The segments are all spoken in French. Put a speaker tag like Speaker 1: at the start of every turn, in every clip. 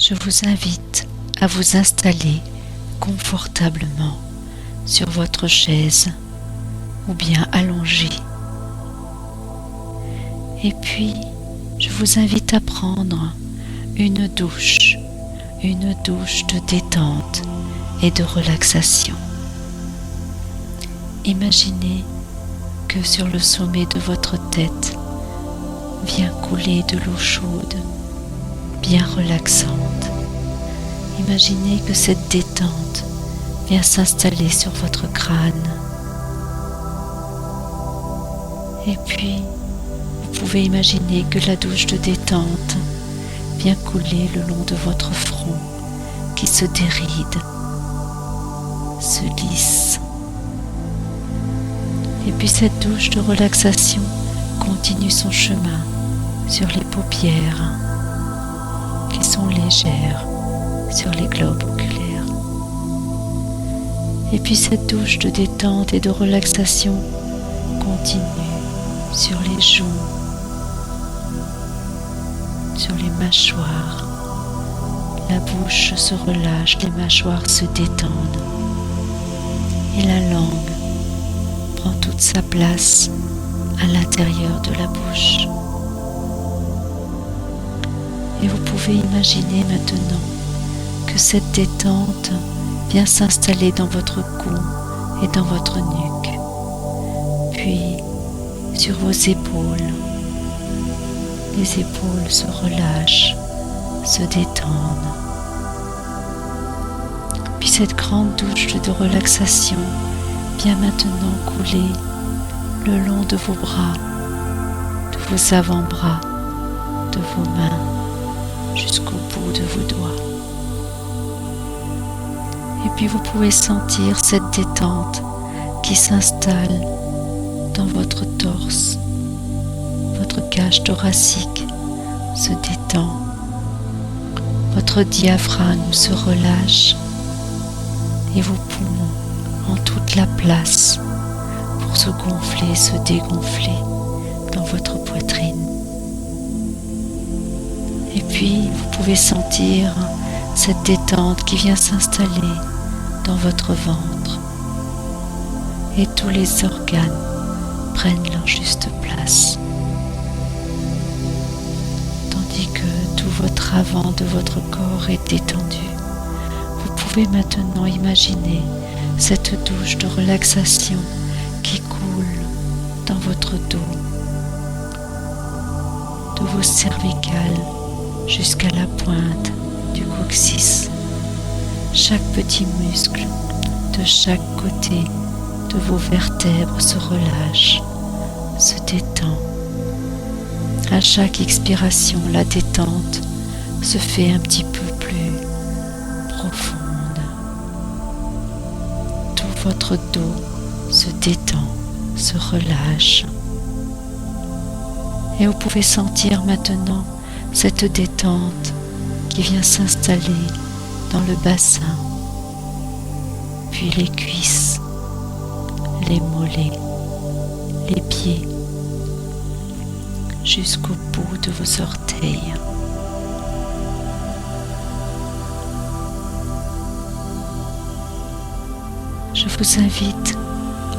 Speaker 1: je vous invite à vous installer confortablement sur votre chaise ou bien allongé. Et puis, je vous invite à prendre une douche de détente et de relaxation. Imaginez que sur le sommet de votre tête vient couler de l'eau chaude, bien relaxante. Imaginez que cette détente vient s'installer sur votre crâne. Et puis, vous pouvez imaginer que la douche de détente vient couler le long de votre front qui se déride, se lisse. Et puis cette douche de relaxation continue son chemin sur les paupières qui sont légères sur les globes oculaires. Et puis cette douche de détente et de relaxation continue sur les joues, sur les mâchoires. La bouche se relâche, les mâchoires se détendent et la langue prend toute sa place à l'intérieur de la bouche. Et vous pouvez imaginer maintenant que cette détente vient s'installer dans votre cou et dans votre nuque, puis sur vos épaules. Les épaules se relâchent, se détendent. Puis cette grande douche de relaxation vient maintenant couler le long de vos bras, de vos avant-bras, de vos mains, jusqu'au bout de vos doigts. Et puis vous pouvez sentir cette détente qui s'installe dans votre torse. Votre cage thoracique se détend. Votre diaphragme se relâche et vos poumons ont toute la place pour se gonfler, se dégonfler dans votre poitrine. Et puis vous pouvez sentir cette détente qui vient s'installer dans votre ventre et tous les organes prennent leur juste place. Tandis que tout votre avant de votre corps est détendu, vous pouvez maintenant imaginer cette douche de relaxation qui coule dans votre dos, de vos cervicales jusqu'à la pointe du coccyx. Chaque petit muscle de chaque côté de vos vertèbres se relâche, se détend. À chaque expiration, la détente se fait un petit peu plus profonde. Tout votre dos se détend, se relâche. Et vous pouvez sentir maintenant cette détente qui vient s'installer dans le bassin, puis les cuisses, les mollets, les pieds, jusqu'au bout de vos orteils. Je vous invite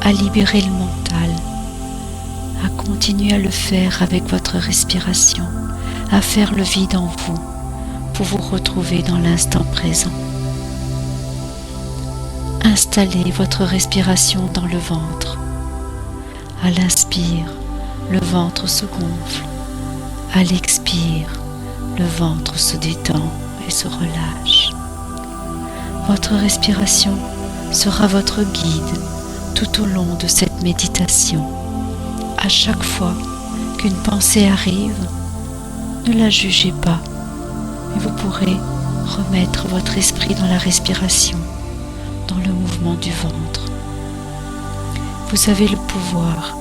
Speaker 1: à libérer le mental, à continuer à le faire avec votre respiration, à faire le vide en vous pour vous retrouver dans l'instant présent. Installez votre respiration dans le ventre. À l'inspire, le ventre se gonfle. À l'expire, le ventre se détend et se relâche. Votre respiration sera votre guide tout au long de cette méditation. À chaque fois qu'une pensée arrive, ne la jugez pas, mais vous pourrez remettre votre esprit dans la respiration, dans le mouvement du ventre. Vous avez le pouvoir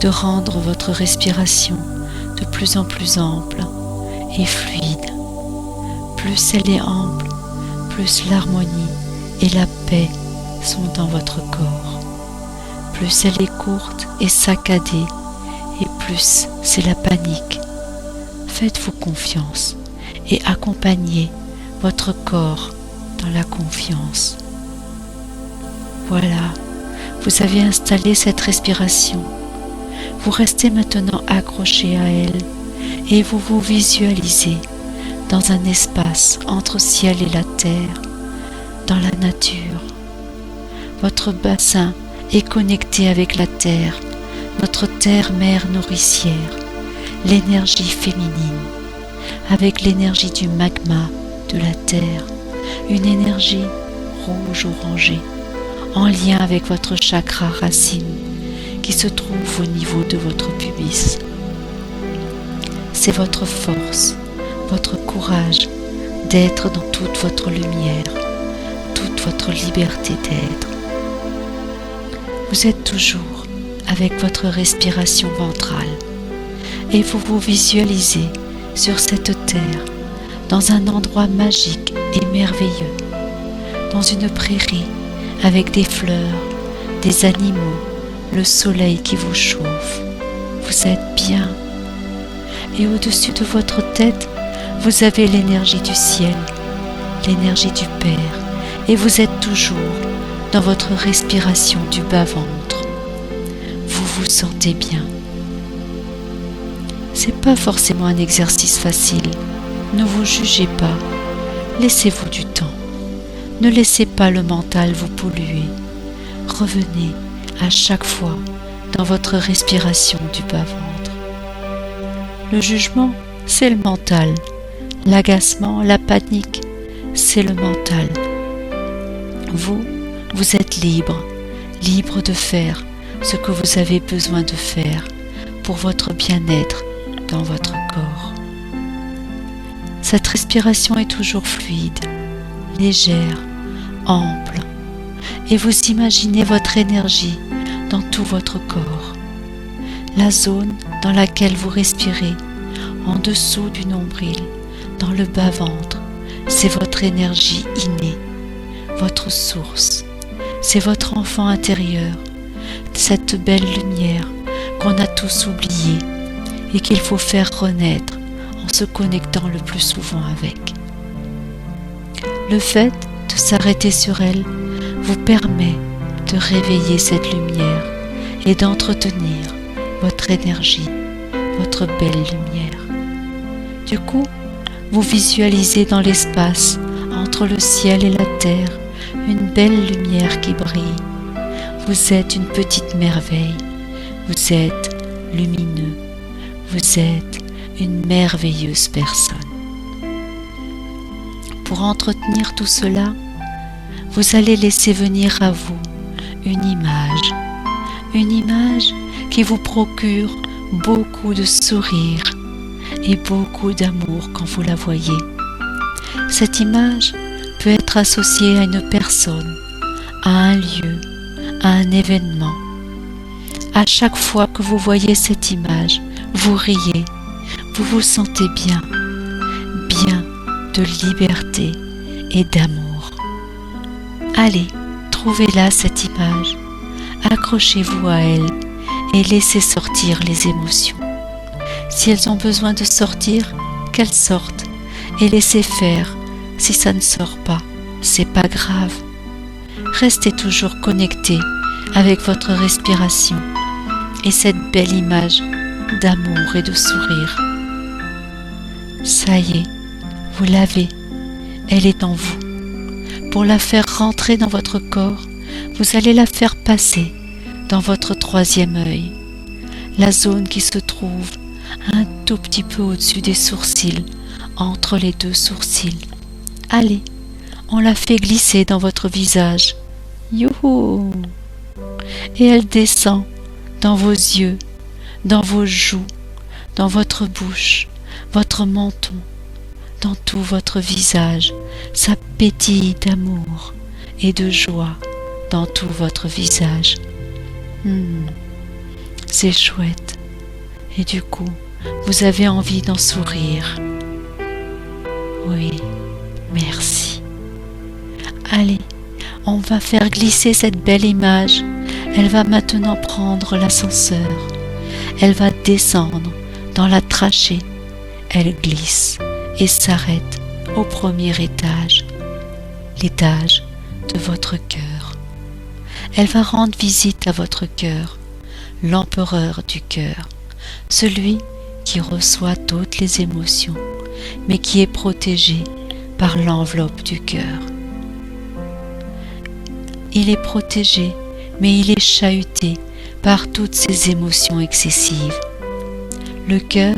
Speaker 1: de rendre votre respiration de plus en plus ample et fluide. Plus elle est ample, plus l'harmonie et la paix sont dans votre corps. Plus elle est courte et saccadée, et plus c'est la panique. Faites-vous confiance et accompagnez votre corps dans la confiance. Voilà, vous avez installé cette respiration. Vous restez maintenant accroché à elle et vous vous visualisez dans un espace entre ciel et la terre, dans la nature. Votre bassin est connecté avec la terre, notre terre-mère nourricière, l'énergie féminine, avec l'énergie du magma de la terre, une énergie rouge-orangée, en lien avec votre chakra racine qui se trouve au niveau de votre pubis. C'est votre force, votre courage d'être dans toute votre lumière, toute votre liberté d'être. Vous êtes toujours avec votre respiration ventrale et vous vous visualisez sur cette terre, dans un endroit magique et merveilleux, dans une prairie avec des fleurs, des animaux, le soleil qui vous chauffe. Vous êtes bien. Et au-dessus de votre tête, vous avez l'énergie du ciel, l'énergie du Père, et vous êtes toujours dans votre respiration du bas-ventre. Vous vous sentez bien. C'est pas forcément un exercice facile. Ne vous jugez pas. Laissez-vous du temps. Ne laissez pas le mental vous polluer. Revenez à chaque fois dans votre respiration du bas-ventre. Le jugement, c'est le mental. L'agacement, la panique, c'est le mental. Vous êtes libre, libre de faire ce que vous avez besoin de faire pour votre bien-être dans votre corps. Cette respiration est toujours fluide, légère, ample, et vous imaginez votre énergie dans tout votre corps. La zone dans laquelle vous respirez, en dessous du nombril, dans le bas-ventre, c'est votre énergie innée, votre source. C'est votre enfant intérieur, cette belle lumière qu'on a tous oubliée et qu'il faut faire renaître en se connectant le plus souvent avec. Le fait de s'arrêter sur elle vous permet de réveiller cette lumière et d'entretenir votre énergie, votre belle lumière. Du coup, vous visualisez dans l'espace, entre le ciel et la terre, une belle lumière qui brille. Vous êtes une petite merveille. Vous êtes lumineux. Vous êtes une merveilleuse personne. Pour entretenir tout cela, vous allez laisser venir à vous une image qui vous procure beaucoup de sourires et beaucoup d'amour quand vous la voyez. Cette image peut être associée à une personne, à un lieu, à un événement. À chaque fois que vous voyez cette image, vous riez, vous vous sentez bien, bien de liberté et d'amour. Allez, trouvez-la cette image, accrochez-vous à elle et laissez sortir les émotions. Si elles ont besoin de sortir, qu'elles sortent et laissez faire. Si ça ne sort pas, c'est pas grave. Restez toujours connecté avec votre respiration et cette belle image d'amour et de sourire. Ça y est, vous l'avez, elle est en vous. Pour la faire rentrer dans votre corps, vous allez la faire passer dans votre troisième œil, la zone qui se trouve un tout petit peu au-dessus des sourcils, entre les deux sourcils. Allez, on la fait glisser dans votre visage. Youhou! Et elle descend dans vos yeux, dans vos joues, dans votre bouche, votre menton, dans tout votre visage. Ça pétille d'amour et de joie dans tout votre visage. C'est chouette. Et du coup, vous avez envie d'en sourire. Oui. Merci. Allez, on va faire glisser cette belle image. Elle va maintenant prendre l'ascenseur. Elle va descendre dans la trachée. Elle glisse et s'arrête au premier étage, l'étage de votre cœur. Elle va rendre visite à votre cœur, l'empereur du cœur, celui qui reçoit toutes les émotions, mais qui est protégé par l'enveloppe du cœur. Il est protégé, mais il est chahuté par toutes ces émotions excessives. Le cœur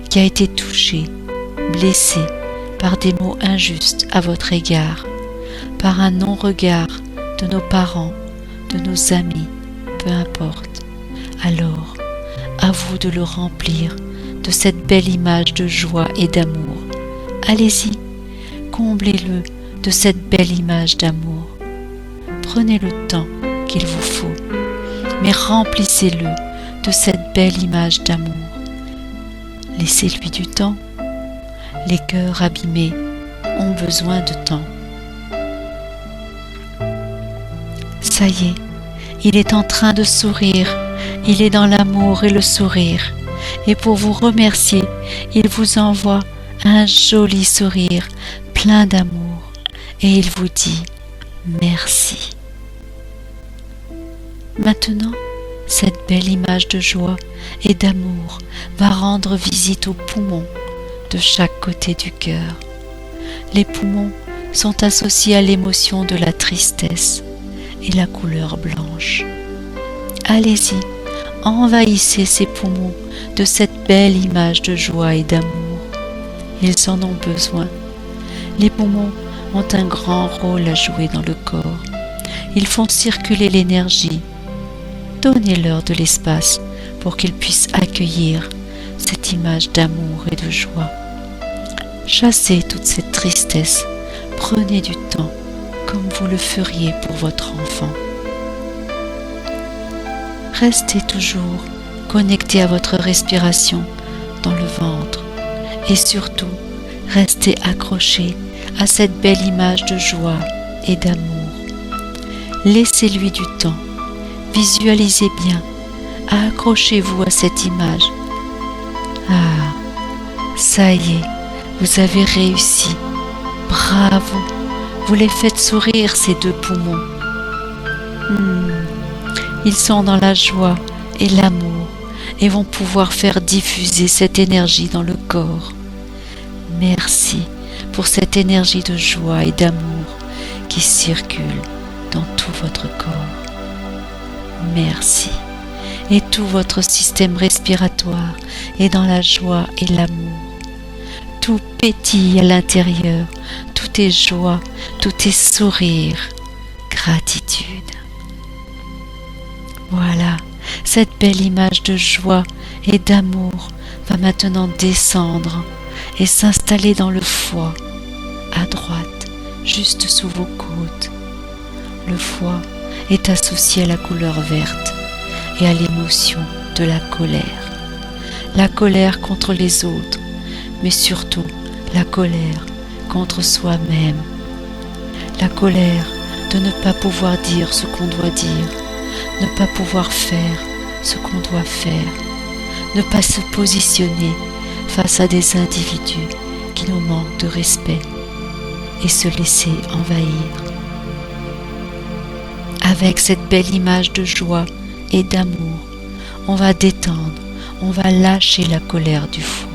Speaker 1: qui a été touché, blessé par des mots injustes à votre égard, par un non-regard de nos parents, de nos amis, peu importe. Alors, à vous de le remplir de cette belle image de joie et d'amour. Allez-y, comblez-le de cette belle image d'amour. Prenez le temps qu'il vous faut, mais remplissez-le de cette belle image d'amour. Laissez-lui du temps. Les cœurs abîmés ont besoin de temps. Ça y est, il est en train de sourire, il est dans l'amour et le sourire. Et pour vous remercier, il vous envoie un joli sourire plein d'amour et il vous dit merci. Maintenant, cette belle image de joie et d'amour va rendre visite aux poumons de chaque côté du cœur. Les poumons sont associés à l'émotion de la tristesse et la couleur blanche. Allez-y, envahissez ces poumons de cette belle image de joie et d'amour. Ils en ont besoin. Les poumons ont un grand rôle à jouer dans le corps. Ils font circuler l'énergie. Donnez-leur de l'espace pour qu'ils puissent accueillir cette image d'amour et de joie. Chassez toute cette tristesse. Prenez du temps comme vous le feriez pour votre enfant. Restez toujours connecté à votre respiration dans le ventre et surtout restez accroché à cette belle image de joie et d'amour. Laissez-lui du temps, visualisez bien, accrochez-vous à cette image. Ah, ça y est, vous avez réussi, bravo, vous les faites sourire ces deux poumons. Ils sont dans la joie et l'amour et vont pouvoir faire diffuser cette énergie dans le corps. Merci pour cette énergie de joie et d'amour qui circule dans tout votre corps. Merci. Et tout votre système respiratoire est dans la joie et l'amour. Tout pétille à l'intérieur, tout est joie, tout est sourire, gratitude. Voilà, cette belle image de joie et d'amour va maintenant descendre et s'installer dans le foie, à droite, juste sous vos côtes. Le foie est associé à la couleur verte et à l'émotion de la colère contre les autres, mais surtout la colère contre soi-même, la colère de ne pas pouvoir dire ce qu'on doit dire, ne pas pouvoir faire ce qu'on doit faire, ne pas se positionner face à des individus qui nous manquent de respect et se laisser envahir. Avec cette belle image de joie et d'amour, on va détendre, on va lâcher la colère du foie.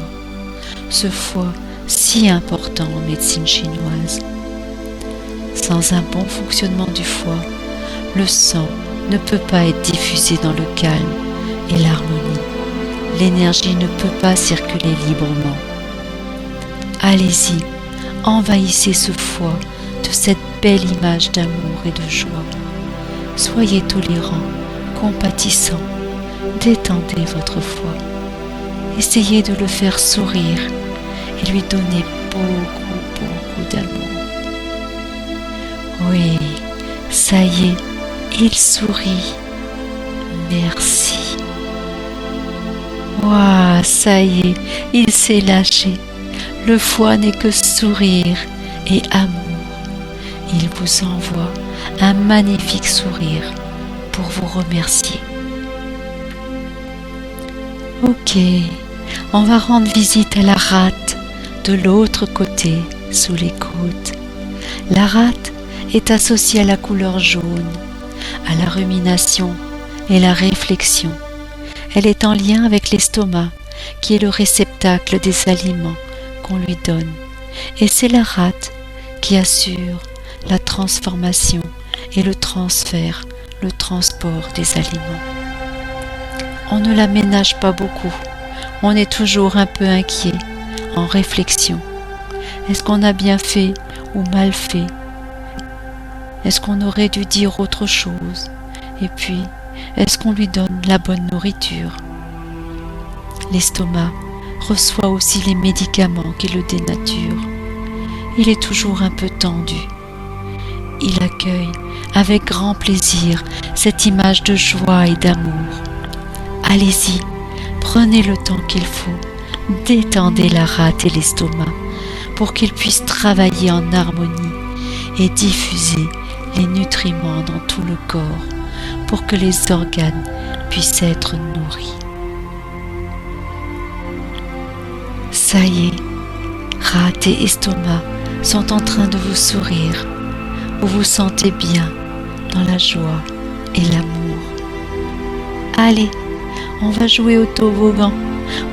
Speaker 1: Ce foie si important en médecine chinoise. Sans un bon fonctionnement du foie, le sang ne peut pas être diffusé dans le calme et l'harmonie. L'énergie ne peut pas circuler librement. Allez-y, envahissez ce foie de cette belle image d'amour et de joie. Soyez tolérant, compatissant, détendez votre foie. Essayez de le faire sourire et lui donner beaucoup d'amour. Oui, ça y est, il sourit. Merci. Waouh, ça y est, il s'est lâché. Le foie n'est que sourire et amour. Il vous envoie un magnifique sourire pour vous remercier. Ok, on va rendre visite à la rate de l'autre côté sous les côtes. La rate est associée à la couleur jaune, à la rumination et la réflexion. Elle est en lien avec l'estomac, qui est le réceptacle des aliments qu'on lui donne. Et c'est la rate qui assure la transformation et le transfert, le transport des aliments. On ne la ménage pas beaucoup, on est toujours un peu inquiet, en réflexion. Est-ce qu'on a bien fait ou mal fait? Est-ce qu'on aurait dû dire autre chose? Et puis, est-ce qu'on lui donne la bonne nourriture? L'estomac reçoit aussi les médicaments qui le dénaturent. Il est toujours un peu tendu. Il accueille avec grand plaisir cette image de joie et d'amour. Allez-y, prenez le temps qu'il faut, détendez la rate et l'estomac pour qu'ils puissent travailler en harmonie et diffuser les nutriments dans tout le corps pour que les organes puissent être nourris. Ça y est, rate et estomac sont en train de vous sourire. Vous vous sentez bien dans la joie et l'amour. Allez, on va jouer au toboggan.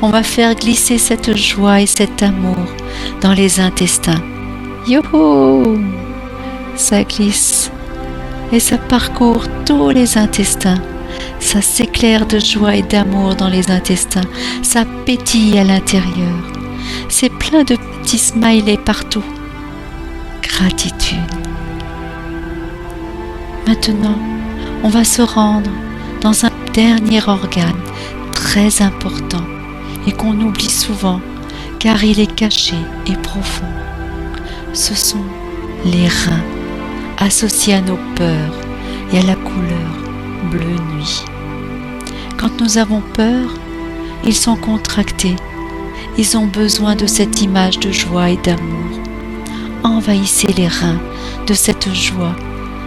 Speaker 1: On va faire glisser cette joie et cet amour dans les intestins. Youhou! Ça glisse et ça parcourt tous les intestins. Ça s'éclaire de joie et d'amour dans les intestins. Ça pétille à l'intérieur. C'est plein de petits smileys partout. Gratitude. Maintenant, on va se rendre dans un dernier organe très important et qu'on oublie souvent car il est caché et profond. Ce sont les reins, associés à nos peurs et à la couleur bleu nuit. Quand nous avons peur, ils sont contractés. Ils ont besoin de cette image de joie et d'amour. Envahissez les reins de cette joie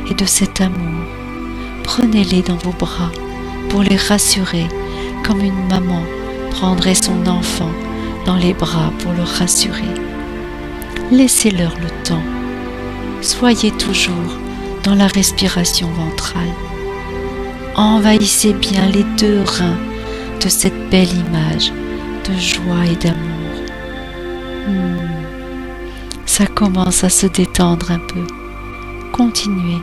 Speaker 1: et de cet amour. Prenez-les dans vos bras pour les rassurer comme une maman prendrait son enfant dans les bras pour le rassurer. Laissez-leur le temps. Soyez toujours dans la respiration ventrale. Envahissez bien les deux reins de cette belle image de joie et d'amour. Ça commence à se détendre un peu. Continuez,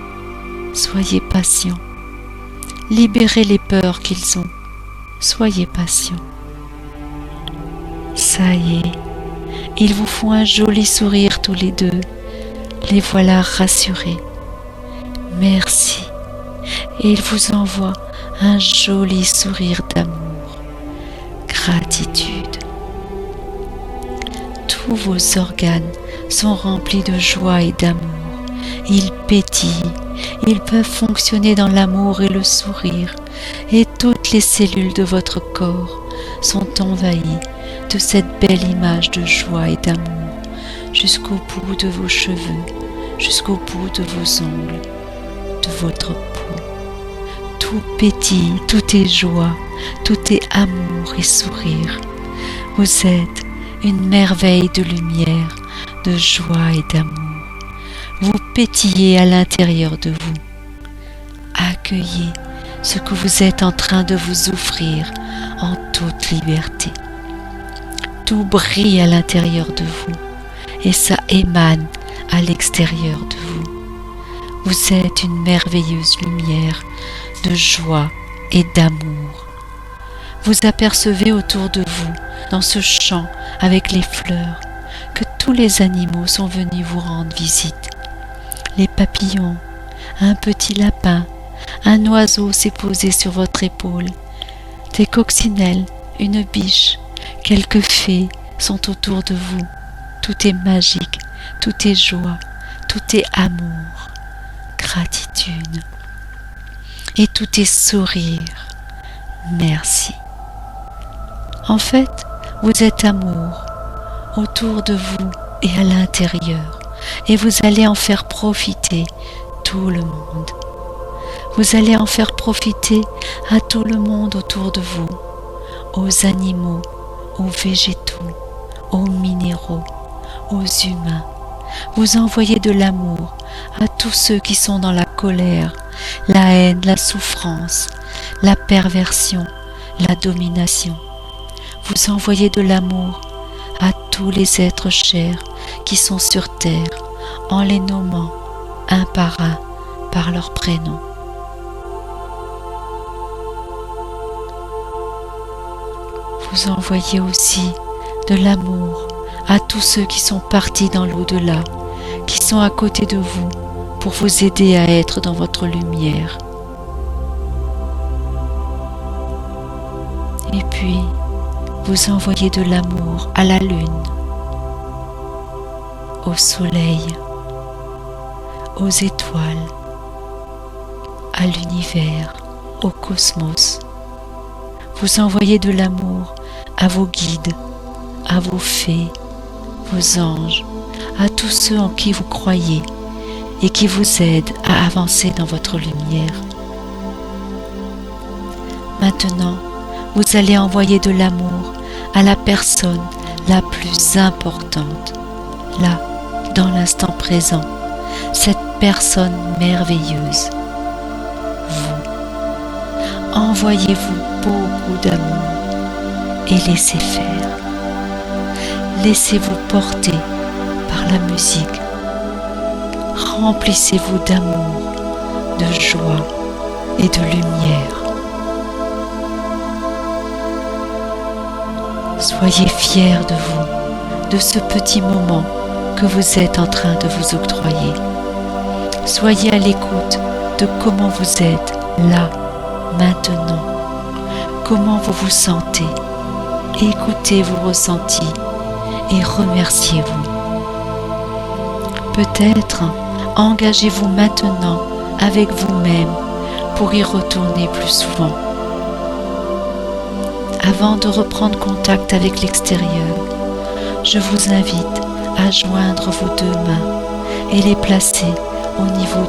Speaker 1: soyez patient. Libérez les peurs qu'ils ont. Soyez patient. Ça y est, ils vous font un joli sourire tous les deux. Les voilà rassurés. Merci. Et ils vous envoient un joli sourire d'amour. Gratitude. Tous vos organes sont remplis de joie et d'amour. Ils pétillent. Ils peuvent fonctionner dans l'amour et le sourire. Et toutes les cellules de votre corps sont envahies de cette belle image de joie et d'amour jusqu'au bout de vos cheveux, jusqu'au bout de vos ongles, de votre peau. Tout pétille, tout est joie, tout est amour et sourire. Vous êtes une merveille de lumière, de joie et d'amour. Vous pétillez à l'intérieur de vous. Accueillez ce que vous êtes en train de vous offrir en toute liberté. Tout brille à l'intérieur de vous et ça émane à l'extérieur de vous. Vous êtes une merveilleuse lumière de joie et d'amour. Vous apercevez autour de vous, dans ce champ avec les fleurs, que tous les animaux sont venus vous rendre visite. Les papillons, un petit lapin, un oiseau s'est posé sur votre épaule, des coccinelles, une biche, quelques fées sont autour de vous. Tout est magique, tout est joie, tout est amour, gratitude. Et tout est sourire. Merci. En fait, vous êtes amour autour de vous et à l'intérieur, et vous allez en faire profiter tout le monde. Vous allez en faire profiter à tout le monde autour de vous, aux animaux, aux végétaux, aux minéraux, aux humains, Vous envoyez de l'amour à tous ceux qui sont dans la colère, la haine, la souffrance, la perversion, la domination. Vous envoyez de l'amour à tous les êtres chers qui sont sur terre en les nommant un par leur prénom. Vous envoyez aussi de l'amour à tous ceux qui sont partis dans l'au-delà, qui sont à côté de vous pour vous aider à être dans votre lumière. Et puis, vous envoyez de l'amour à la lune, au soleil, aux étoiles, à l'univers, au cosmos. Vous envoyez de l'amour à vos guides, à vos fées, vos anges, à tous ceux en qui vous croyez et qui vous aident à avancer dans votre lumière. Maintenant, vous allez envoyer de l'amour à la personne la plus importante, là, dans l'instant présent, cette personne merveilleuse, vous. Envoyez-vous beaucoup d'amour et laissez faire. Laissez-vous porter par la musique. Remplissez-vous d'amour, de joie et de lumière. Soyez fiers de vous, de ce petit moment que vous êtes en train de vous octroyer. Soyez à l'écoute de comment vous êtes là, maintenant, comment vous vous sentez. Écoutez vos ressentis et remerciez-vous. Peut-être engagez-vous maintenant avec vous-même pour y retourner plus souvent. Avant de reprendre contact avec l'extérieur, je vous invite à joindre vos deux mains et les placer au niveau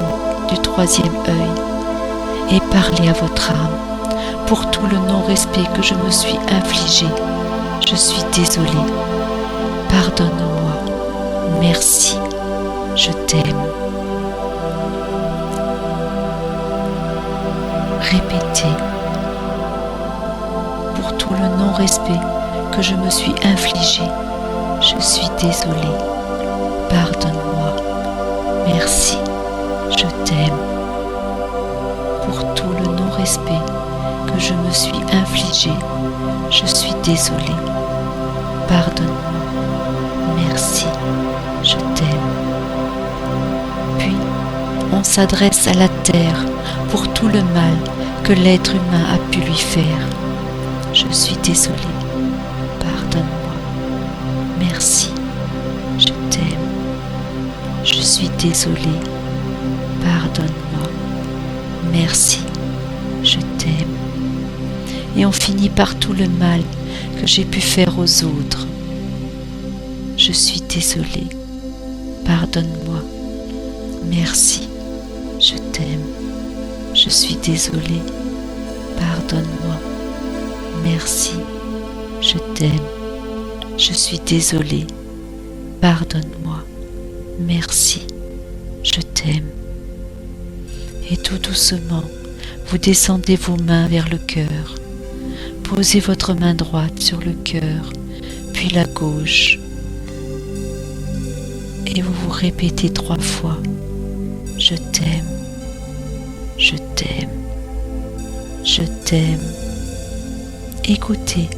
Speaker 1: du troisième œil et parler à votre âme pour tout le non-respect que je me suis infligé. Je suis désolée. Pardonne-moi. Merci. Je t'aime. Répétez. Pour tout le non-respect que je me suis infligé, je suis désolée. Pardonne-moi. Merci. Je t'aime. Pour tout le non-respect que je me suis infligé, je suis désolée. Pardonne-moi. Merci. Je t'aime. Puis, on s'adresse à la terre pour tout le mal que l'être humain a pu lui faire. Je suis désolée. Pardonne-moi. Merci. Je t'aime. Je suis désolée. Pardonne-moi. Merci. Je t'aime. Et on finit par tout le mal que j'ai pu faire aux autres. Je suis désolée. Pardonne-moi. Merci. Je t'aime. Je suis désolée. Pardonne-moi. Merci. Je t'aime. Je suis désolée. Pardonne-moi. Merci. Je t'aime. Et tout doucement, vous descendez vos mains vers le cœur. Posez votre main droite sur le cœur, puis la gauche. Et vous vous répétez 3 fois. Je t'aime. Je t'aime. Je t'aime. Écoutez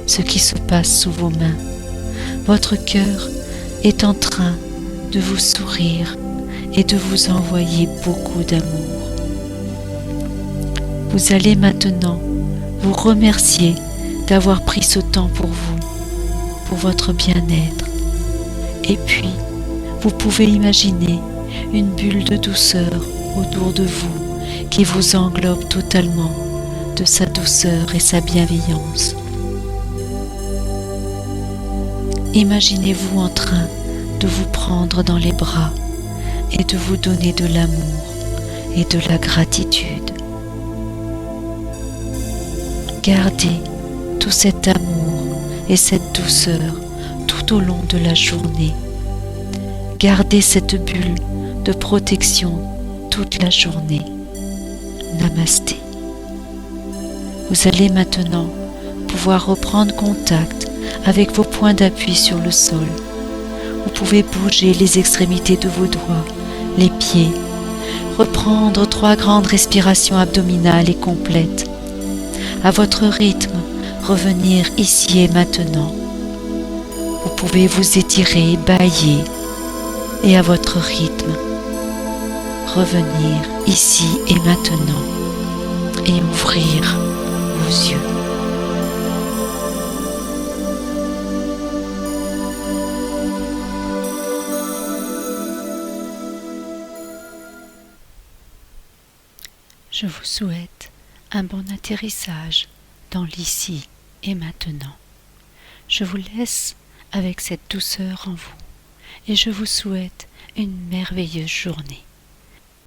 Speaker 1: ce qui se passe sous vos mains. Votre cœur est en train de vous sourire et de vous envoyer beaucoup d'amour. Vous allez maintenant vous remercier d'avoir pris ce temps pour vous, pour votre bien-être. Et puis, vous pouvez imaginer une bulle de douceur autour de vous qui vous englobe totalement de sa douceur et sa bienveillance. Imaginez-vous en train de vous prendre dans les bras et de vous donner de l'amour et de la gratitude. Gardez tout cet amour et cette douceur tout au long de la journée. gardez cette bulle de protection toute la journée. Namasté. Vous allez maintenant pouvoir reprendre contact avec vos points d'appui sur le sol. Vous pouvez bouger les extrémités de vos doigts, les pieds, reprendre 3 grandes respirations abdominales et complètes. À votre rythme, revenir ici et maintenant. Vous pouvez vous étirer, bâiller et à votre rythme, revenir ici et maintenant et ouvrir vos yeux. Je vous souhaite un bon atterrissage dans l'ici et maintenant. Je vous laisse avec cette douceur en vous et je vous souhaite une merveilleuse journée.